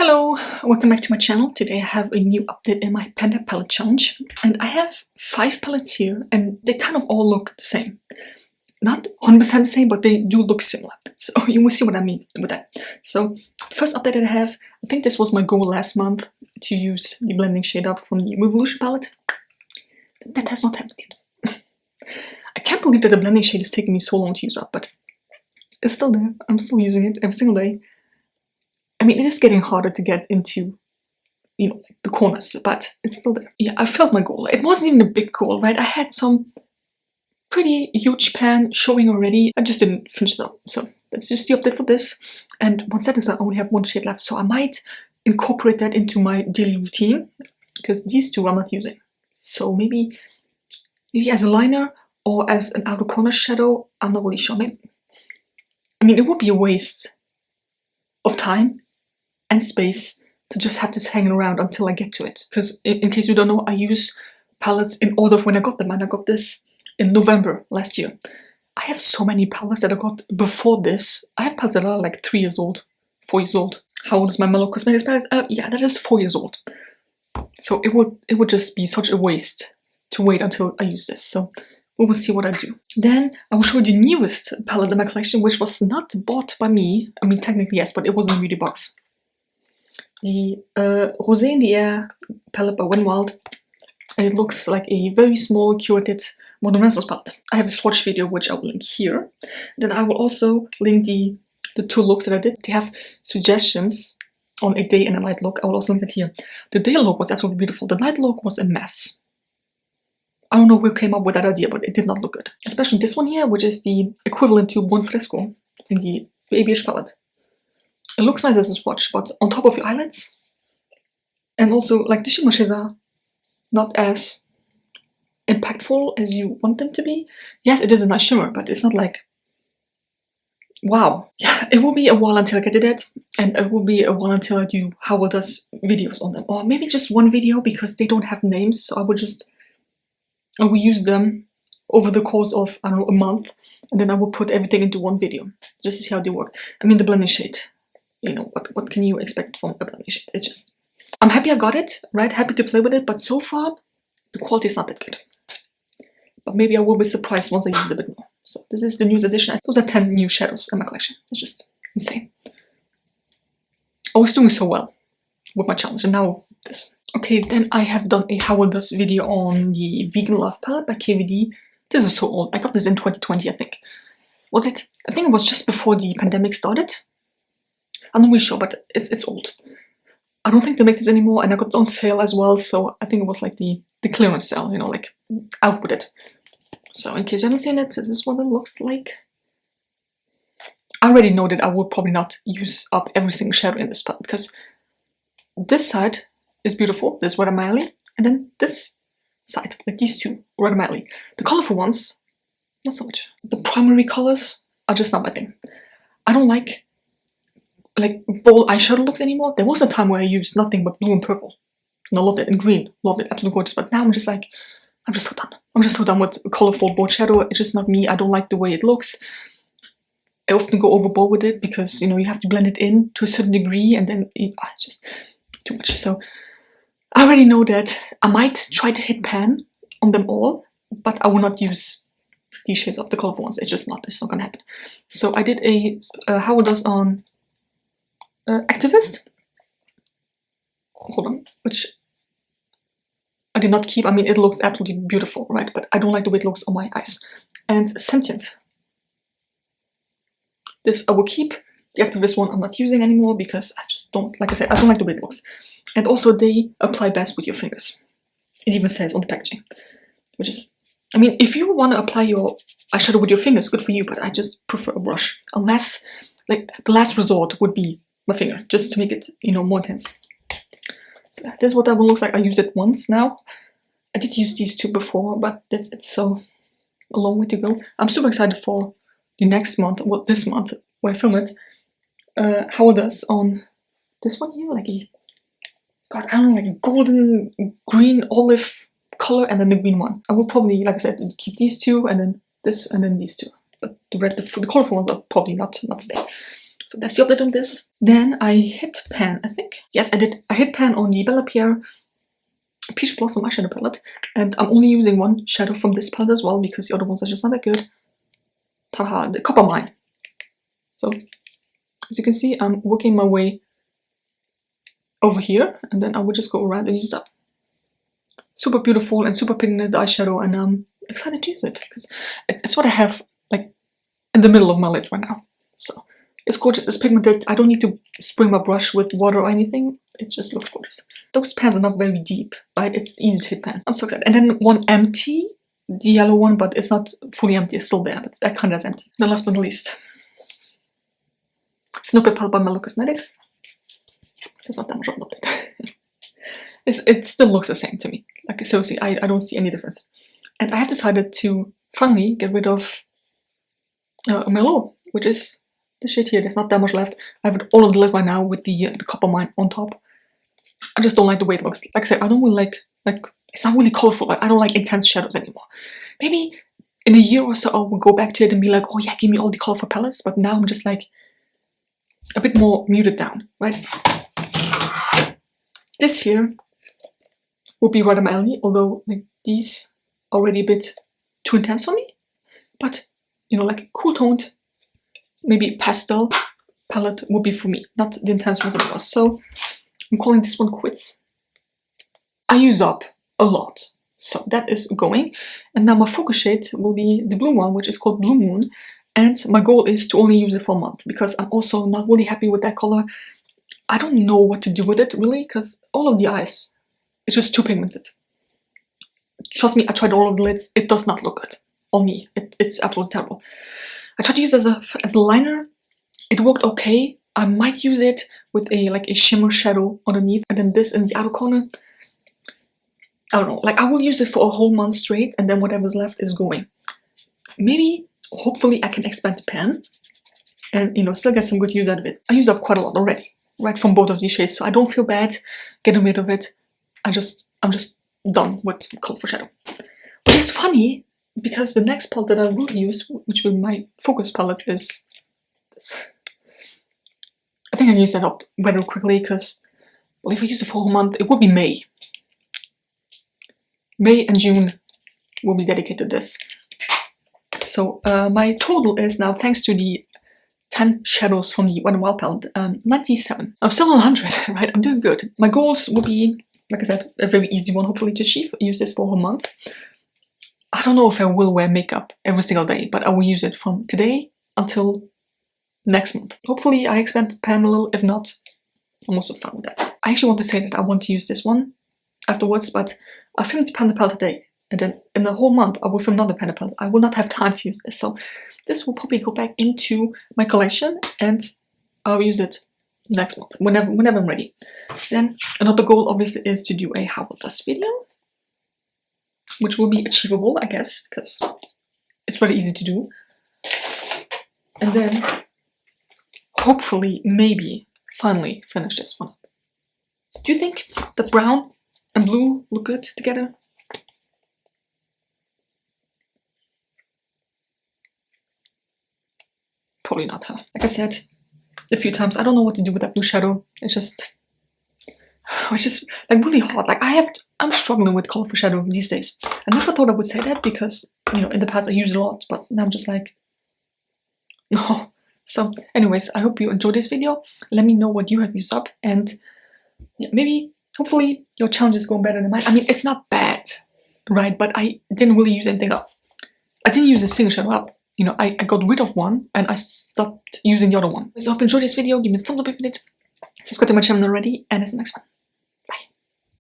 Hello, welcome back to my channel. Today I have a new update in my Panda palette challenge, and I have 5 palettes here and they kind of all look the same. Not 100% the same, but they do look similar. So you will see what I mean with that. So the first update that I have, I think this was my goal last month to use the blending shade up from the Revolution palette. That has not happened yet. I can't believe that the blending shade is taking me so long to use up, but it's still there. I'm still using it every single day. I mean, it is getting harder to get into, like the corners, but it's still there. Yeah, I felt my goal. It wasn't even a big goal, right? I had some pretty huge pan showing already. I just didn't finish it up. So that's just the update for this. And once that is done, I only have one shade left. So I might incorporate that into my daily routine because these two I'm not using. So maybe as a liner or as an outer corner shadow, I'm not really sure. Maybe, I mean, it would be a waste of time and space to just have this hanging around until I get to it. Because in case you don't know, I use palettes in order of when I got them, and I got this in November last year. I have so many palettes that I got before this. I have palettes that are like 3 years old, 4 years old. How old is my Mellow Cosmetics palette? Yeah, that is 4 years old. So it would just be such a waste to wait until I use this. So we will see what I do. Then I will show you the newest palette in my collection, which was not bought by me. I mean, technically yes, but it was in a beauty box. The Rosé in the Air palette by Wet n Wild, and it looks like a very small curated Modern Renaissance palette. I have a swatch video which I will link here. Then I will also link the 2 looks that I did. They have suggestions on a day and a night look. I will also link that here. The day look was absolutely beautiful. The night look was a mess. I don't know who came up with that idea, but it did not look good. Especially this one here, which is the equivalent to Buon Fresco in the ABH palette. It looks nice as a swatch, but on top of your eyelids. And also, like, the shimmer shades are not as impactful as you want them to be. Yes, it is a nice shimmer, but it's not like, wow. Yeah, it will be a while until I get to that, and it will be a while until I do Howell does videos on them. Or maybe just one video, because they don't have names, so I will use them over the course of, I don't know, a month, and then I will put everything into one video, just to see how they work. I mean, the blending shade. What can you expect from a blending shade? It's just, I'm happy I got it, right? Happy to play with it, but so far, the quality is not that good. But maybe I will be surprised once I use it a bit more. So this is the newest edition. Those are 10 new shadows in my collection. It's just insane. I was doing so well with my challenge, and now this. Okay, then I have done a Howell Does video on the Vegan Love palette by KVD. This is so old. I got this in 2020, I think. Was it? I think it was just before the pandemic started. I'm not really sure, but it's old. I don't think they make this anymore, and I got it on sale as well, so I think it was like the clearance sale, like out with it. So in case you haven't seen it, this is what it looks like. I already know that I will probably not use up every single shadow in this palette, because this side is beautiful, this Red Miley, and then this side, like these two, Red Miley. The colorful ones, not so much. The primary colors are just not my thing. I don't like bold eyeshadow looks anymore. There was a time where I used nothing but blue and purple, and I loved it, and green, loved it, absolutely gorgeous. But now I'm just so done. I'm just so done with colorful bold shadow. It's just not me. I don't like the way it looks. I often go overboard with it because you have to blend it in to a certain degree, and then it's just too much. So I already know that I might try to hit pan on them all, but I will not use these shades of the colorful ones. It's not gonna happen. So I did a Howell Does on Activist. Hold on, which I did not keep. I mean, it looks absolutely beautiful, right? But I don't like the way it looks on my eyes. And Sentient. This I will keep. The Activist one I'm not using anymore because I just don't, like I said, I don't like the way it looks. And also they apply best with your fingers. It even says on the packaging. Which is, I mean, if you want to apply your eyeshadow with your fingers, good for you, but I just prefer a brush. Unless, like, the last resort would be my finger, just to make it, more intense. So this is what that one looks like. I used it once now. I did use these two before, but that's it, so a long way to go. I'm super excited for the next month, well, this month, where I film it. Howell Does on this one here, like a golden, green, olive color, and then the green one. I will probably, like I said, keep these two, and then this, and then these two. But the colorful ones are probably not stay. So that's the update on this. Then I hit pan, I think. Yes, I did. I hit pan on the Bella Pierre Peach Blossom eyeshadow palette, and I'm only using one shadow from this palette as well because the other ones are just not that good. Ta-da, the Copper Mine. So, as you can see, I'm working my way over here, and then I will just go around and use that. Super beautiful and super pigmented eyeshadow, and I'm excited to use it because it's what I have like in the middle of my lid right now. So it's gorgeous, it's pigmented. I don't need to spray my brush with water or anything. It just looks gorgeous. Those pans are not very deep, right? It's easy to hit pan. I'm so excited. And then one empty, the yellow one, but it's not fully empty, it's still there, but that kind of is empty. Then last but not least, Snow Pit palette by Mellow Cosmetics. There's not that much of an update. It still looks the same to me. Like, seriously, I don't see any difference. And I have decided to finally get rid of Merlot, which is the shade here. There's not that much left. I have it all on the lid right now with the Copper Mine on top. I just don't like the way it looks. Like I said, I don't really like it's not really colorful. Like, I don't like intense shadows anymore. Maybe in a year or so I will go back to it and be like, oh yeah, give me all the colorful palettes. But now I'm just like a bit more muted down, right? This here will be right up my alley, although like these are already a bit too intense for me. But you know, like cool toned, maybe pastel palette would be for me, not the intense ones that it was. So I'm calling this one quits. I use up a lot, so that is going. And now my focus shade will be the blue one, which is called Blue Moon. And my goal is to only use it for a month because I'm also not really happy with that color. I don't know what to do with it really, because all of the eyes, it's just too pigmented. Trust me, I tried all of the lids. It does not look good on me. It's absolutely terrible. I tried to use it as a liner. It worked okay. I might use it with a shimmer shadow underneath, and then this in the outer corner. I don't know. Like, I will use it for a whole month straight, and then whatever's left is going. Maybe, hopefully, I can expand the pan, and you know, still get some good use out of it. I use up quite a lot already, right, from both of these shades, so I don't feel bad getting rid of it. I'm just done with colorful shadow. Which is funny because the next palette that I will use, which will be my focus palette, is this. I think I can use that up very quickly because, well, if I use it for a whole month, it will be May. May and June will be dedicated to this. So my total is now, thanks to the 10 shadows from the Wet n Wild palette, 97. I'm still on 100, right? I'm doing good. My goals will be, like I said, a very easy one, hopefully, to achieve. Use this for a month. I don't know if I will wear makeup every single day, but I will use it from today until next month. Hopefully, I expand the pan a little. If not, I'm also fine with that. I actually want to say that I want to use this one afterwards, but I filmed the Panda palette today, and then in the whole month I will film another Panda palette. I will not have time to use this, so this will probably go back into my collection, and I'll use it next month, whenever I'm ready. Then another goal obviously is to do a How Will Dust video, which will be achievable, I guess, because it's very easy to do. And then hopefully, maybe, finally finish this one up. Do you think the brown and blue look good together? Probably not, huh? Like I said a few times, I don't know what to do with that blue shadow. It's just like really hard. Like I'm struggling with colorful shadow these days. I never thought I would say that because, you know, in the past I used it a lot, but now I'm just like, no. So anyways, I hope you enjoyed this video. Let me know what you have used up, and yeah, maybe, hopefully, your challenge is going better than mine. I mean, it's not bad, right? But I didn't really use anything up. I didn't use a single shadow up. You know, I got rid of one and I stopped using the other one. So I hope you enjoyed this video. Give me a thumbs up if you did. Subscribe to my channel already, and see you in the next one.